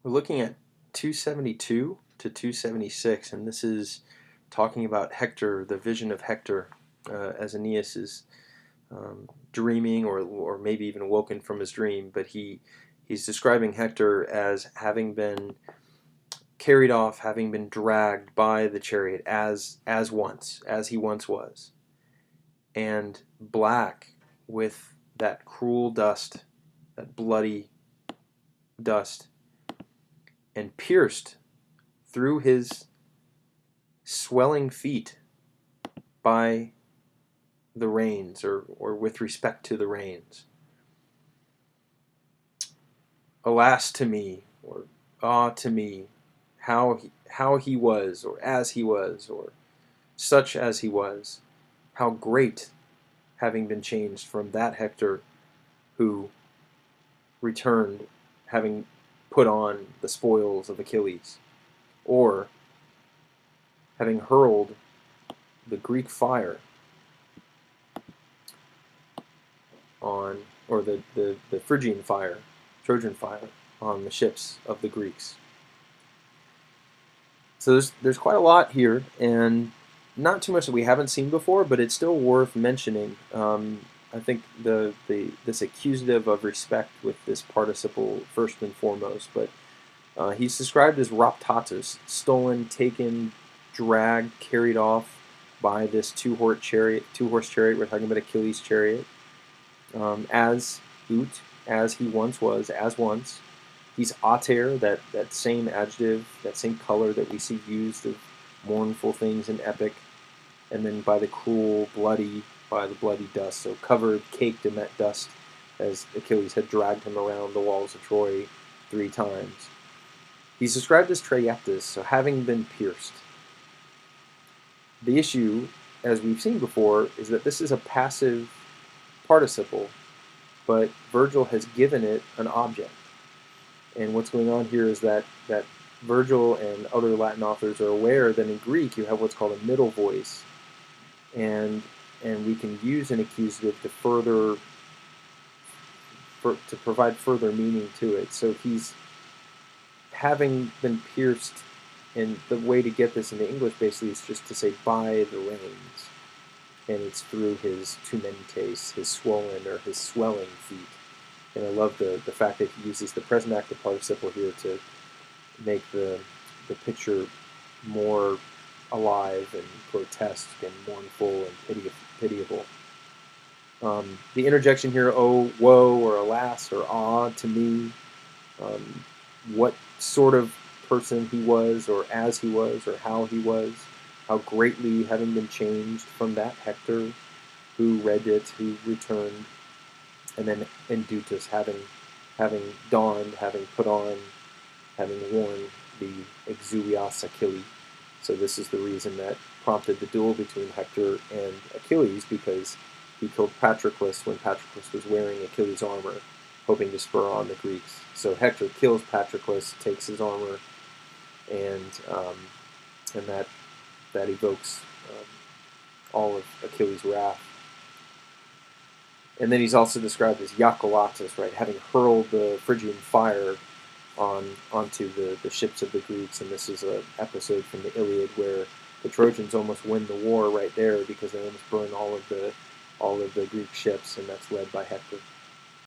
We're looking at 272 to 276, and this is talking about Hector, the vision of Hector, as Aeneas is dreaming, or maybe even woken from his dream. But he's describing Hector as having been carried off, having been dragged by the chariot as he once was, and black with that cruel dust, that bloody dust, and pierced through his swelling feet by the reins, or with respect to the reins. Alas to me, or ah to me, how he was, or as he was, or such as he was, how great, having been changed from that Hector who returned having put on the spoils of Achilles, or having hurled the Greek fire on, or the Phrygian fire, Trojan fire, on the ships of the Greeks. So there's quite a lot here, and not too much that we haven't seen before, but it's still worth mentioning. I think this accusative of respect with this participle first and foremost, but he's described as raptatus, stolen, taken, dragged, carried off by this two-horse chariot. We're talking about Achilles' chariot, as ut, as he once was, as once. He's ater, that same adjective, that same color that we see used of mournful things in epic, and then by the cruel, bloody, by the bloody dust, so covered, caked in that dust, as Achilles had dragged him around the walls of Troy 3 times. He's described as traiectus, so having been pierced. The issue, as we've seen before, is that this is a passive participle, but Virgil has given it an object. And what's going on here is that Virgil and other Latin authors are aware that in Greek you have what's called a middle voice, and we can use an accusative to provide further meaning to it. So he's having been pierced, and the way to get this into English basically is just to say by the reins, and it's through his tumentes, his swollen or his swelling feet. And I love the fact that he uses the present active participle here to make the picture more alive and grotesque and mournful and pitiable. The interjection here, oh, woe, or alas, or ah, to me, what sort of person he was, or as he was, or how he was, how greatly having been changed from that Hector who read it, who returned, and then Endutus, having donned, having put on, having worn the exuvias Achilles. So this is the reason that prompted the duel between Hector and Achilles, because he killed Patroclus when Patroclus was wearing Achilles' armor, hoping to spur on the Greeks. So Hector kills Patroclus, takes his armor, and that evokes all of Achilles' wrath. And then he's also described as Iacolatus, right, having hurled the Phrygian fire onto the ships of the Greeks. And this is an episode from the Iliad where the Trojans almost win the war right there because they almost burn all of the Greek ships, and that's led by Hector.